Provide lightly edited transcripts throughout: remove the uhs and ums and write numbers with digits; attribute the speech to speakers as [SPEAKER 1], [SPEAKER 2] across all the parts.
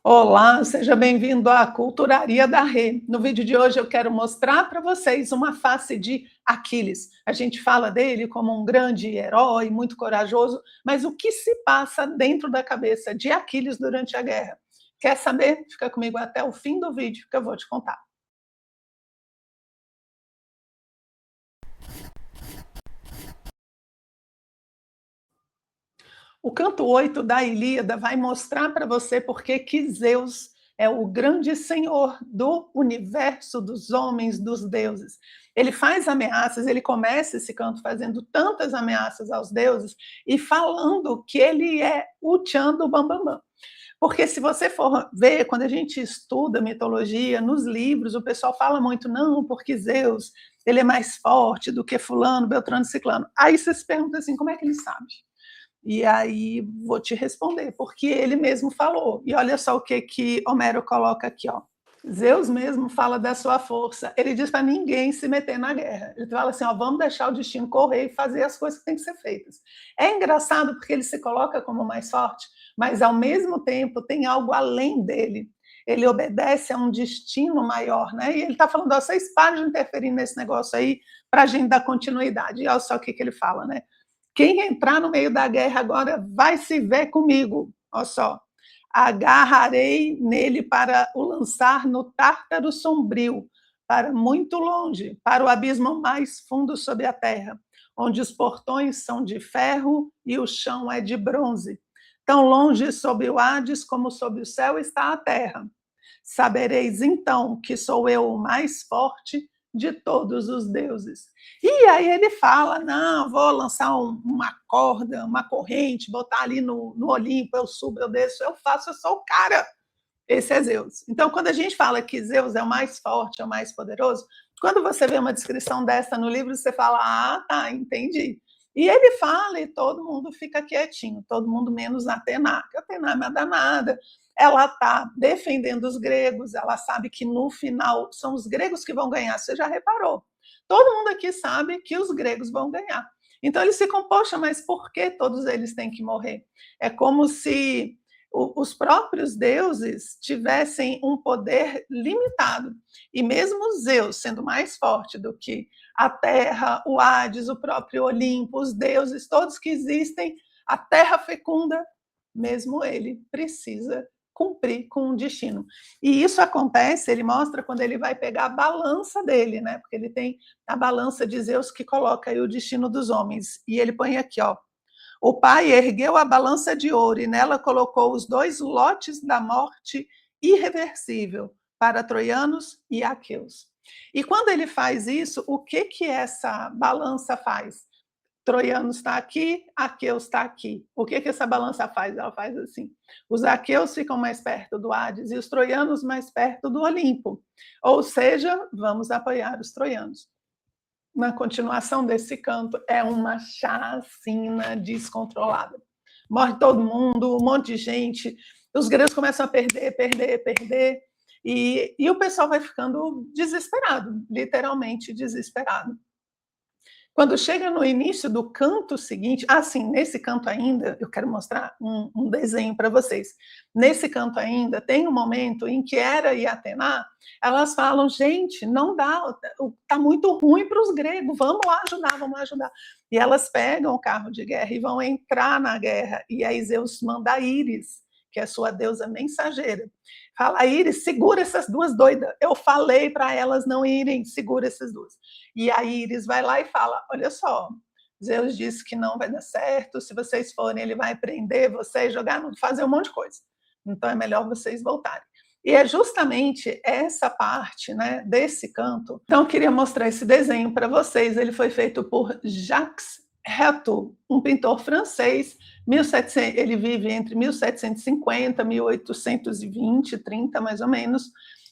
[SPEAKER 1] Olá, seja bem-vindo à Culturaria da Rê. No vídeo de hoje eu quero mostrar para vocês uma face de Aquiles. A gente fala dele como um grande herói, muito corajoso, mas o que se passa dentro da cabeça de Aquiles durante a guerra? Quer saber? Fica comigo até o fim do vídeo que eu vou te contar. O canto 8 da Ilíada vai mostrar para você porque que Zeus é o grande senhor do universo, dos homens, dos deuses. Ele faz ameaças, ele começa esse canto fazendo tantas ameaças aos deuses e falando que ele é o Tchan do Bambambam. Porque se você for ver, quando a gente estuda mitologia, nos livros, o pessoal fala muito, não, porque Zeus, ele é mais forte do que fulano, Beltrano e Ciclano. Aí você se pergunta assim, como é que ele sabe? E aí vou te responder, porque ele mesmo falou. E olha só o que Homero coloca aqui, ó. Zeus mesmo fala da sua força. Ele diz para ninguém se meter na guerra. Ele fala assim, ó, vamos deixar o destino correr e fazer as coisas que têm que ser feitas. É engraçado porque ele se coloca como mais forte, mas ao mesmo tempo tem algo além dele. Ele obedece a um destino maior, né? E ele está falando, ó, vocês parem de interferir nesse negócio aí para a gente dar continuidade. E olha só o que ele fala, né? Quem entrar no meio da guerra agora vai se ver comigo. Olha só. Agarrarei nele para o lançar no Tártaro sombrio, para muito longe, para o abismo mais fundo sob a terra, onde os portões são de ferro e o chão é de bronze. Tão longe sob o Hades como sob o céu está a terra. Sabereis então que sou eu o mais forte de todos os deuses. E aí ele fala, não, vou lançar uma corda, uma corrente, botar ali no Olimpo, eu subo, eu desço, eu faço, eu sou o cara. Esse é Zeus. Então, quando a gente fala que Zeus é o mais forte, é o mais poderoso, quando você vê uma descrição dessa no livro, você fala, ah, tá, entendi. E ele fala e todo mundo fica quietinho, todo mundo menos Atena, que Atena é uma danada. Ela está defendendo os gregos, ela sabe que no final são os gregos que vão ganhar, você já reparou. Todo mundo aqui sabe que os gregos vão ganhar. Então eles ficam, poxa, mas por que todos eles têm que morrer? É como se os próprios deuses tivessem um poder limitado. E mesmo Zeus, sendo mais forte do que a Terra, o Hades, o próprio Olimpo, os deuses, todos que existem, a Terra fecunda, mesmo ele precisa cumprir com um destino. E isso acontece, ele mostra quando ele vai pegar a balança dele, né? Porque ele tem a balança de Zeus que coloca aí o destino dos homens. E ele põe aqui, ó, o pai ergueu a balança de ouro e nela colocou os dois lotes da morte irreversível para troianos e aqueus. E quando ele faz isso, o que essa balança faz? Troianos está aqui, aqueus está aqui. O que essa balança faz? Ela faz assim. Os aqueus ficam mais perto do Hades e os troianos mais perto do Olimpo. Ou seja, vamos apoiar os troianos. Na continuação desse canto, é uma chacina descontrolada. Morre todo mundo, um monte de gente, os gregos começam a perder, e o pessoal vai ficando desesperado, literalmente desesperado. Quando chega no início do canto seguinte, assim, nesse canto ainda, eu quero mostrar um desenho para vocês. Nesse canto ainda, tem um momento em que Hera e Atena, elas falam, gente, não dá, está muito ruim para os gregos, vamos lá ajudar, vamos lá ajudar. E elas pegam o carro de guerra e vão entrar na guerra, e aí Zeus manda Íris, que é sua deusa mensageira. Fala, Íris, segura essas duas doidas. Eu falei para elas não irem, segura essas duas. E a Íris vai lá e fala, olha só, Zeus disse que não vai dar certo, se vocês forem, ele vai prender vocês, jogar, fazer um monte de coisa. Então é melhor vocês voltarem. E é justamente essa parte, né, desse canto. Então eu queria mostrar esse desenho para vocês. Ele foi feito por Jacques Retaux, um pintor francês. 1700, ele vive entre 1750 e 1820, 30 mais ou menos.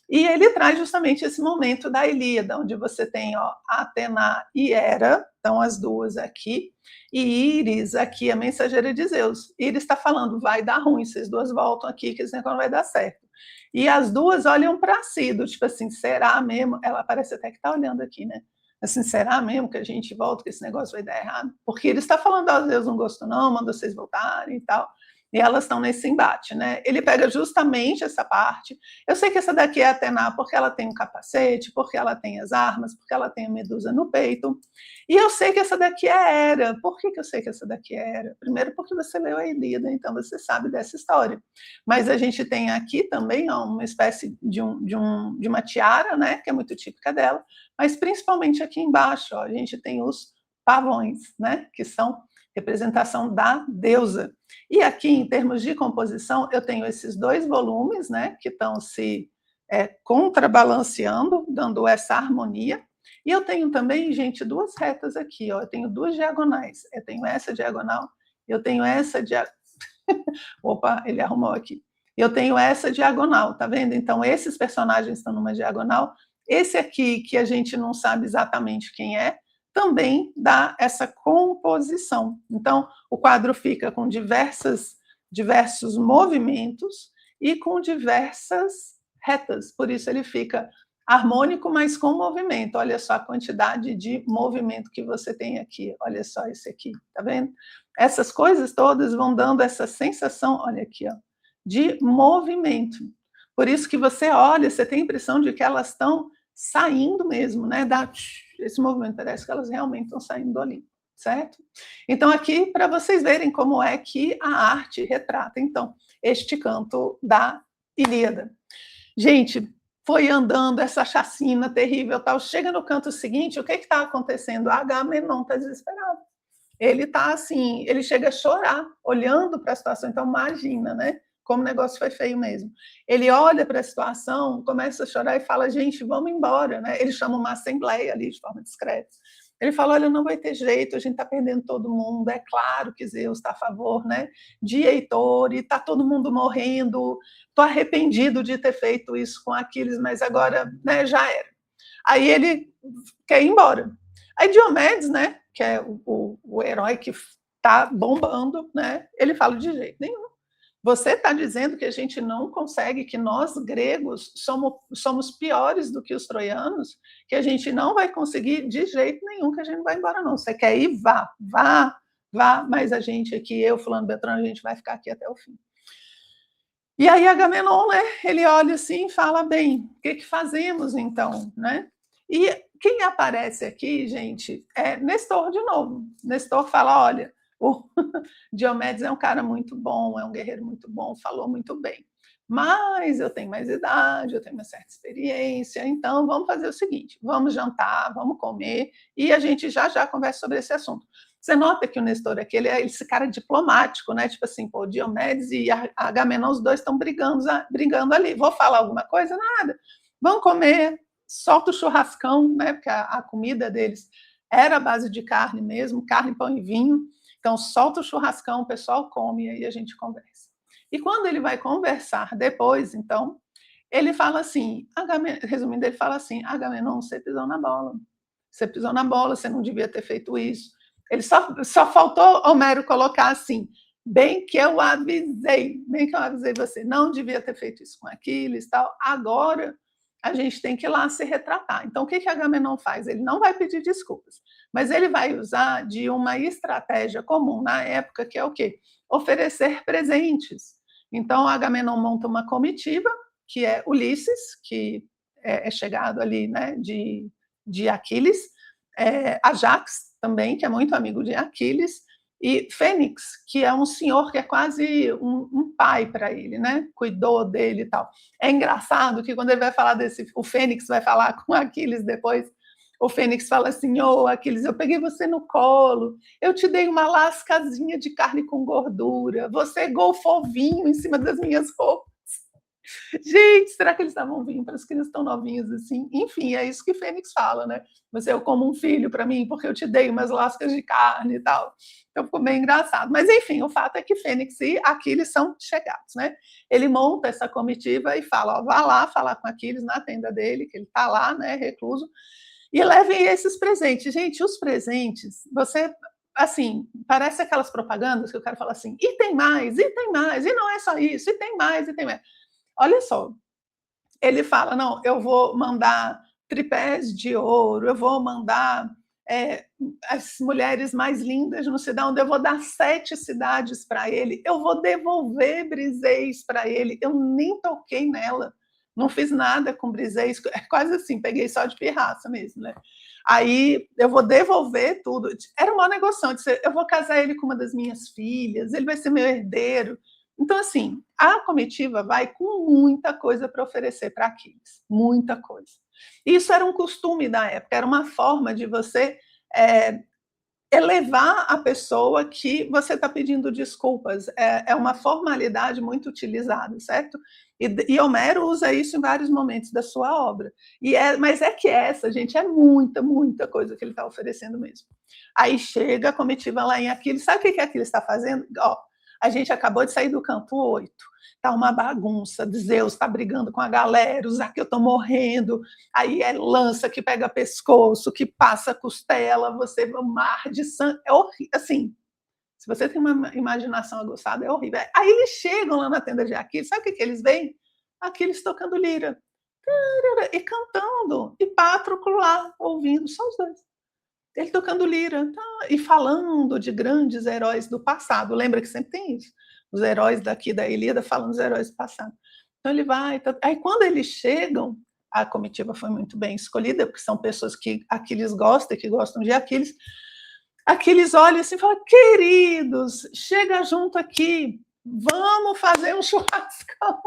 [SPEAKER 1] E ele traz justamente esse momento da Ilíada, onde você tem, ó, Atena e Hera, estão as duas aqui, e Íris aqui, a mensageira de Zeus. Íris está falando, vai dar ruim, vocês duas voltam aqui, que esse negócio não vai dar certo. E as duas olham para si, do tipo assim, será mesmo? Ela parece até que está olhando aqui, né? Assim, será mesmo que a gente volta, que esse negócio vai dar errado? Porque ele está falando, ó, Deus não gostou não, manda vocês voltarem e tal. e elas estão nesse embate, né? Ele pega justamente essa parte. Eu sei que essa daqui é a Atena porque ela tem um capacete, porque ela tem as armas, porque ela tem a Medusa no peito. E eu sei que essa daqui é Hera. Por que eu sei que essa daqui é Hera? Primeiro porque você leu a Ilíada, então você sabe dessa história. Mas a gente tem aqui também uma espécie de uma tiara, né, que é muito típica dela, mas principalmente aqui embaixo, ó, a gente tem os pavões, né, que são representação da deusa. E aqui, em termos de composição, eu tenho esses 2 volumes, né, que estão se contrabalanceando, dando essa harmonia. E eu tenho também, gente, 2 retas aqui, ó. Eu tenho 2 diagonais. Eu tenho essa diagonal, eu tenho essa diagonal. Opa, ele arrumou aqui. Eu tenho essa diagonal, tá vendo? Então, esses personagens estão numa diagonal. Esse aqui, que a gente não sabe exatamente quem é, também dá essa composição. Então, o quadro fica com diversos movimentos e com diversas retas, por isso ele fica harmônico, mas com movimento. Olha só a quantidade de movimento que você tem aqui, olha só esse aqui, tá vendo? Essas coisas todas vão dando essa sensação, olha aqui, ó, de movimento. Por isso que você olha, você tem a impressão de que elas estão saindo mesmo, né? Esse movimento parece que elas realmente estão saindo ali, certo? Então, aqui, para vocês verem como é que a arte retrata, então, este canto da Ilíada. Gente, foi andando essa chacina terrível, tal. Chega no canto seguinte, o que está acontecendo? Agamenon está desesperado. Ele está assim, ele chega a chorar, olhando para a situação. Então, imagina, né? Como o negócio foi feio mesmo. Ele olha para a situação, começa a chorar e fala, gente, vamos embora, né? Ele chama uma assembleia ali de forma discreta. Ele fala, olha, não vai ter jeito, a gente está perdendo todo mundo, é claro que Zeus está a favor, né, de Heitor, e está todo mundo morrendo, estou arrependido de ter feito isso com Aquiles, mas agora, né, já era. Aí ele quer ir embora. Aí Diomedes, né, que é o herói que está bombando, né, ele fala, de jeito nenhum. Você está dizendo que a gente não consegue, que nós, gregos, somos piores do que os troianos, que a gente não vai conseguir de jeito nenhum, que a gente não vai embora, não. Você quer ir? Vá, mas a gente aqui, eu, fulano, Beltrano, a gente vai ficar aqui até o fim. E aí Agamenon, né, ele olha assim e fala, bem, o que fazemos então, né? E quem aparece aqui, gente, é Nestor de novo. Nestor fala, olha, o Diomedes é um cara muito bom, é um guerreiro muito bom, falou muito bem. Mas eu tenho mais idade, eu tenho uma certa experiência, então vamos fazer o seguinte, vamos jantar, vamos comer, e a gente já conversa sobre esse assunto. Você nota que o Nestor aqui, ele é esse cara diplomático, né? Tipo assim, pô, Diomedes e Agamenon, os dois estão brigando ali. Vou falar alguma coisa? Nada. Vamos comer, solta o churrascão, né? Porque a comida deles era a base de carne mesmo, carne, pão e vinho. Então, solta o churrascão, o pessoal come e aí a gente conversa. E quando ele vai conversar depois, então, ele fala assim, resumindo, ele fala assim, Agamenon, você pisou na bola. Você pisou na bola, você não devia ter feito isso. Ele só faltou Homero colocar assim, bem que eu avisei você, não devia ter feito isso com Aquiles, tal. Agora a gente tem que ir lá se retratar. Então, o que Agamenon faz? Ele não vai pedir desculpas, mas ele vai usar de uma estratégia comum na época, que é o quê? Oferecer presentes. Então, Agamenon monta uma comitiva, que é Ulisses, que é chegado ali, né, de Aquiles, Ajax também, que é muito amigo de Aquiles, e Fênix, que é um senhor que é quase um pai para ele, né? Cuidou dele e tal. É engraçado que quando ele vai falar o Fênix vai falar com Aquiles depois, o Fênix fala assim, Aquiles, eu peguei você no colo, eu te dei uma lascazinha de carne com gordura, você golfou vinho em cima das minhas roupas. Gente, será que eles estavam vindo para as crianças tão novinhas assim? Enfim, é isso que Fênix fala, né? Você é como um filho para mim, porque eu te dei umas lascas de carne e tal. Então ficou bem engraçado. Mas enfim, o fato é que Fênix e Aquiles são chegados, né? Ele monta essa comitiva e fala, ó, vá lá falar com Aquiles na tenda dele, que ele está lá, né, recluso, e levem esses presentes. Gente, os presentes, você, assim, parece aquelas propagandas que o cara fala assim, e tem mais, e não é só isso, e tem mais. Olha só, ele fala, não, eu vou mandar tripés de ouro, eu vou mandar as mulheres mais lindas não se dá onde, eu vou dar 7 cidades para ele, eu vou devolver Briseis para ele, eu nem toquei nela, não fiz nada com Briseis, é quase assim, peguei só de pirraça mesmo, né? Aí eu vou devolver tudo. Era uma negociação, eu disse, eu vou casar ele com uma das minhas filhas, ele vai ser meu herdeiro. Então, assim, a comitiva vai com muita coisa para oferecer para Aquiles, muita coisa. Isso era um costume da época, era uma forma de você elevar a pessoa que você está pedindo desculpas. É uma formalidade muito utilizada, certo? E Homero usa isso em vários momentos da sua obra. Mas é que essa, gente, é muita, muita coisa que ele está oferecendo mesmo. Aí chega a comitiva lá em Aquiles, sabe o que Aquiles está fazendo? Ó, a gente acabou de sair do campo 8, tá uma bagunça, Zeus está brigando com a galera, os Zaqueu estão morrendo, aí é lança que pega pescoço, que passa costela, você um mar de sangue, é horrível, assim, se você tem uma imaginação aguçada, é horrível. Aí eles chegam lá na tenda de Aquiles, sabe o que eles veem? Aquiles tocando lira, e cantando, e Patroclo lá, ouvindo, só os dois. Ele tocando lira, tá, e falando de grandes heróis do passado. Lembra que sempre tem isso? Os heróis daqui da Ilíada falando dos heróis do passado. Então ele vai. Aí quando eles chegam, a comitiva foi muito bem escolhida, porque são pessoas que Aquiles gosta e que gostam de Aquiles. Aquiles olha assim e fala: queridos, chega junto aqui, vamos fazer um churrascão.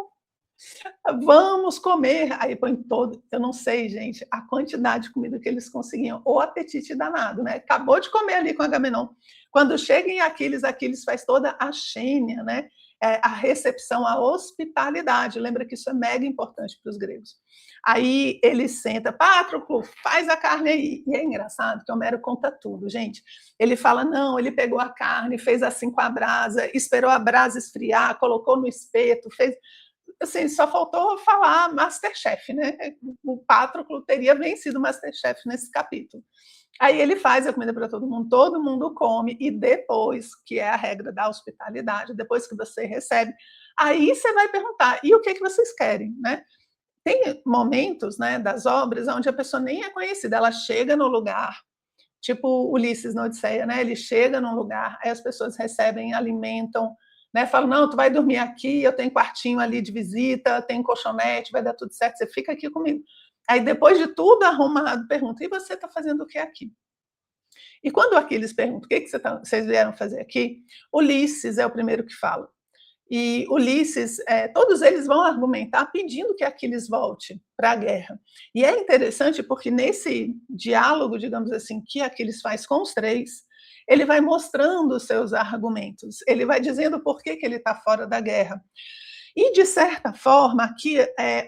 [SPEAKER 1] Vamos comer. Aí põe todo, eu não sei, gente, a quantidade de comida que eles conseguiam, o apetite danado, né? Acabou de comer ali com Agamenon. Quando chega em Aquiles, Aquiles faz toda a xênia, né? A recepção, a hospitalidade. Lembra que isso é mega importante para os gregos. Aí ele senta, Patroclo, faz a carne aí. E é engraçado que Homero conta tudo, gente. Ele fala, não, ele pegou a carne, fez assim com a brasa, esperou a brasa esfriar, colocou no espeto, fez... Assim, só faltou falar Masterchef, né? O Patroclo teria vencido o Masterchef nesse capítulo. Aí ele faz a comida para todo mundo come, e depois, que é a regra da hospitalidade, depois que você recebe, aí você vai perguntar, e o que vocês querem, né? Tem momentos, né, das obras onde a pessoa nem é conhecida, ela chega no lugar, tipo Ulisses na Odisseia, né? Ele chega num lugar, aí as pessoas recebem, alimentam, né? Falam, não, tu vai dormir aqui, eu tenho quartinho ali de visita, tem colchonete, vai dar tudo certo, você fica aqui comigo. Aí depois de tudo arrumado, pergunta, e você está fazendo o que aqui? E quando Aquiles pergunta, o que vocês vieram fazer aqui? Ulisses é o primeiro que fala. E Ulisses, todos eles vão argumentar pedindo que Aquiles volte para a guerra. E é interessante porque nesse diálogo, digamos assim, que Aquiles faz com os três, ele vai mostrando os seus argumentos, ele vai dizendo por que ele está fora da guerra. E, de certa forma, aqui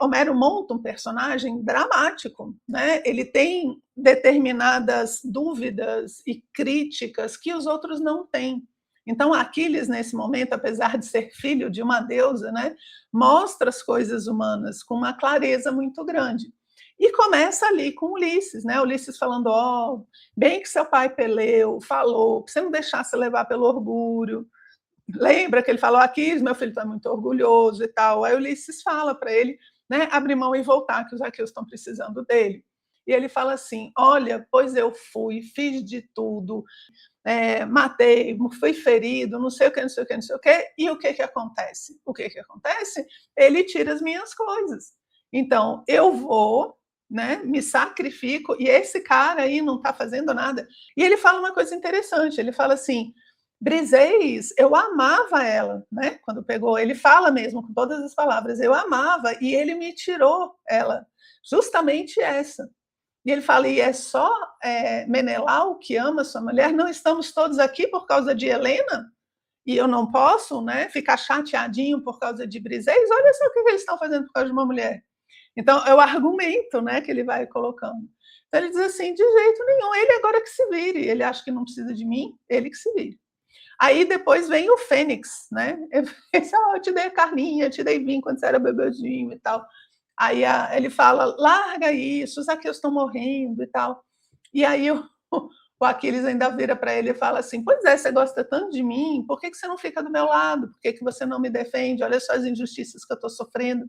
[SPEAKER 1] Homero monta um personagem dramático, né? Ele tem determinadas dúvidas e críticas que os outros não têm. Então, Aquiles, nesse momento, apesar de ser filho de uma deusa, né, mostra as coisas humanas com uma clareza muito grande. E começa ali com Ulisses, né? Ulisses falando, ó, bem que seu pai Peleu falou, que você não deixasse levar pelo orgulho. Lembra que ele falou, Aquiles, meu filho está muito orgulhoso e tal. Aí Ulisses fala para ele, né, abrir mão e voltar, que os aqueus estão precisando dele. E ele fala assim, olha, pois eu fui, fiz de tudo, matei, fui ferido, não sei o que, não sei o que, não sei o que, e o que acontece? O que acontece? Ele tira as minhas coisas. Então, eu vou, né, me sacrifico, e esse cara aí não está fazendo nada. E ele fala uma coisa interessante, ele fala assim, Briseis, eu amava ela, né? Quando pegou, ele fala mesmo com todas as palavras, eu amava, e ele me tirou ela, justamente essa. E ele fala, e é só Menelau que ama sua mulher? Não estamos todos aqui por causa de Helena? E eu não posso, né, ficar chateadinho por causa de Briseis? Olha só o que eles estão fazendo por causa de uma mulher. Então, é o argumento, né, que ele vai colocando. Então, ele diz assim, de jeito nenhum, ele agora que se vire, ele acha que não precisa de mim, ele que se vire. Aí depois vem o Fênix, né? Eu te dei carninha, te dei vinho quando você era bebezinho e tal. Aí ele fala, larga isso, os aqueus estão morrendo e tal. E aí o Aquiles ainda vira para ele e fala assim, pois é, você gosta tanto de mim, por que você não fica do meu lado? Por que você não me defende? Olha só as injustiças que eu estou sofrendo.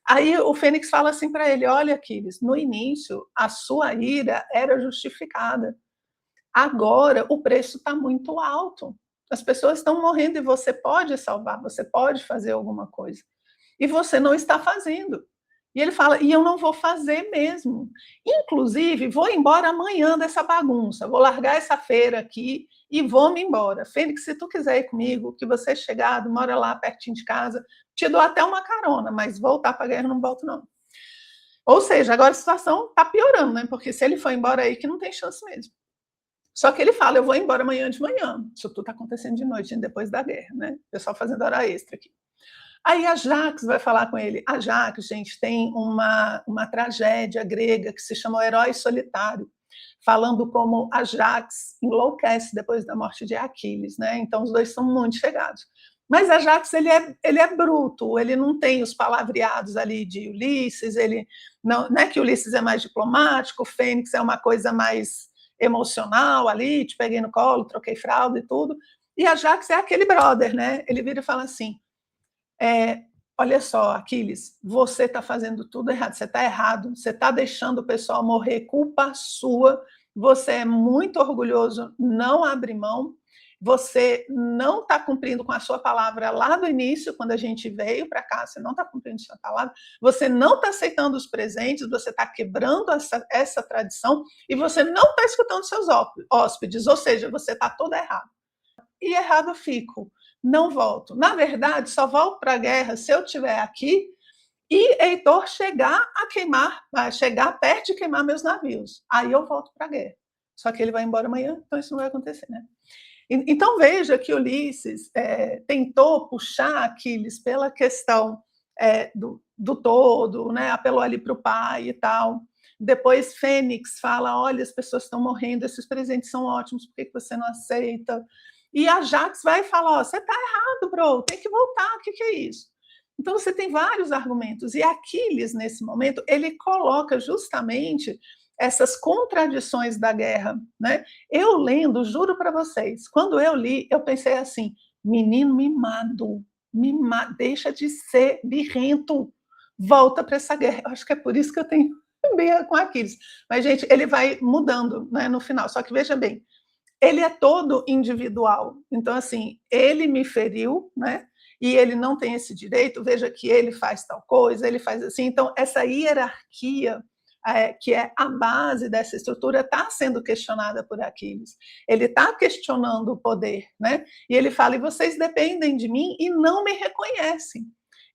[SPEAKER 1] Aí o Fênix fala assim para ele, olha, Aquiles, no início a sua ira era justificada, Agora, o preço está muito alto. As pessoas estão morrendo e você pode salvar, você pode fazer alguma coisa. E você não está fazendo. E ele fala, e eu não vou fazer mesmo. Inclusive, vou embora amanhã dessa bagunça, vou largar essa feira aqui e vou-me embora. Fênix, se tu quiser ir comigo, que você é chegado, mora lá pertinho de casa, te dou até uma carona, mas voltar para a guerra não volto não. Ou seja, agora a situação está piorando, né? Porque se ele for embora aí, que não tem chance mesmo. Só que ele fala, eu vou embora amanhã de manhã. Isso tudo está acontecendo de noite, depois da guerra, né? O pessoal fazendo hora extra aqui. Aí a Jax vai falar com ele. A Jax, gente, tem uma tragédia grega que se chama O Herói Solitário, falando como a Jax enlouquece depois da morte de Aquiles, né? Então os dois são muito chegados. Mas a Jax, ele é bruto, ele não tem os palavreados ali de Ulisses, ele não é que Ulisses é mais diplomático, o Fênix é uma coisa mais emocional ali, te peguei no colo, troquei fralda e tudo. E a Jax é aquele brother, né? Ele vira e fala assim, olha só, Aquiles, você está fazendo tudo errado, você está errado, você está deixando o pessoal morrer, culpa sua, você é muito orgulhoso, não abre mão, você não está cumprindo com a sua palavra lá do início, quando a gente veio para cá, você não está cumprindo sua palavra, você não está aceitando os presentes, você está quebrando essa tradição e você não está escutando seus hóspedes, ou seja, você está todo errado. E errado eu fico, não volto. Na verdade, só volto para a guerra se eu estiver aqui e Heitor chegar perto de queimar meus navios. Aí eu volto para a guerra. Só que ele vai embora amanhã, então isso não vai acontecer, né? Então veja que Ulisses tentou puxar Aquiles pela questão do todo, né? Apelou ali para o pai e tal. Depois Fênix fala, olha, as pessoas estão morrendo, esses presentes são ótimos, por que você não aceita? E a Jax vai falar, você está errado, bro, tem que voltar, o que é isso? Então você tem vários argumentos, e Aquiles, nesse momento, ele coloca justamente essas contradições da guerra, né? Eu lendo, juro para vocês, quando eu li, eu pensei assim, menino mimado, deixa de ser birrento, volta para essa guerra. Eu acho que é por isso que eu tenho birra com Aquiles. Mas, gente, ele vai mudando, né, no final, só que veja bem, ele é todo individual, então, assim, ele me feriu, né, e ele não tem esse direito, veja que ele faz tal coisa, ele faz assim, então, essa hierarquia, que é a base dessa estrutura, está sendo questionada por Aquiles. Ele está questionando o poder, né? E ele fala, e vocês dependem de mim e não me reconhecem.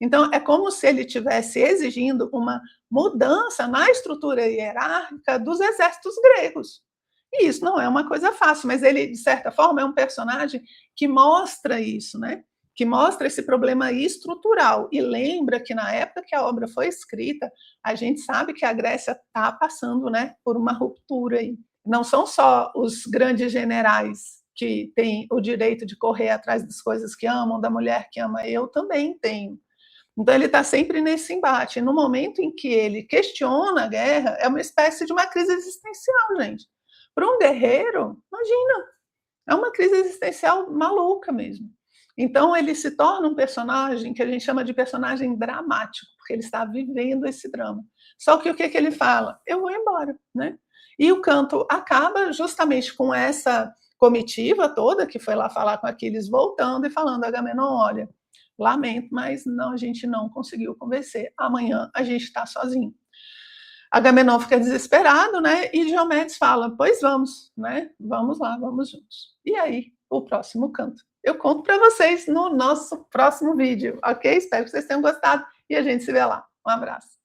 [SPEAKER 1] Então, é como se ele estivesse exigindo uma mudança na estrutura hierárquica dos exércitos gregos. E isso não é uma coisa fácil, mas ele, de certa forma, é um personagem que mostra isso, né? Que mostra esse problema estrutural. E lembra que na época que a obra foi escrita, a gente sabe que a Grécia está passando, né, por uma ruptura aí. Não são só os grandes generais que têm o direito de correr atrás das coisas que amam, da mulher que ama, eu também tenho. Então ele está sempre nesse embate. No momento em que ele questiona a guerra, é uma espécie de uma crise existencial, gente. Para um guerreiro, imagina, é uma crise existencial maluca mesmo. Então ele se torna um personagem que a gente chama de personagem dramático, porque ele está vivendo esse drama. Só que o que ele fala? Eu vou embora, né? E o canto acaba justamente com essa comitiva toda que foi lá falar com Aquiles, voltando e falando, Agamenon, olha, lamento, mas não, a gente não conseguiu convencer. Amanhã a gente está sozinho. Agamenon fica desesperado, né? E Diomedes fala, pois vamos, né? Vamos lá, vamos juntos. E aí, o próximo canto. Eu conto para vocês no nosso próximo vídeo, ok? Espero que vocês tenham gostado e a gente se vê lá. Um abraço.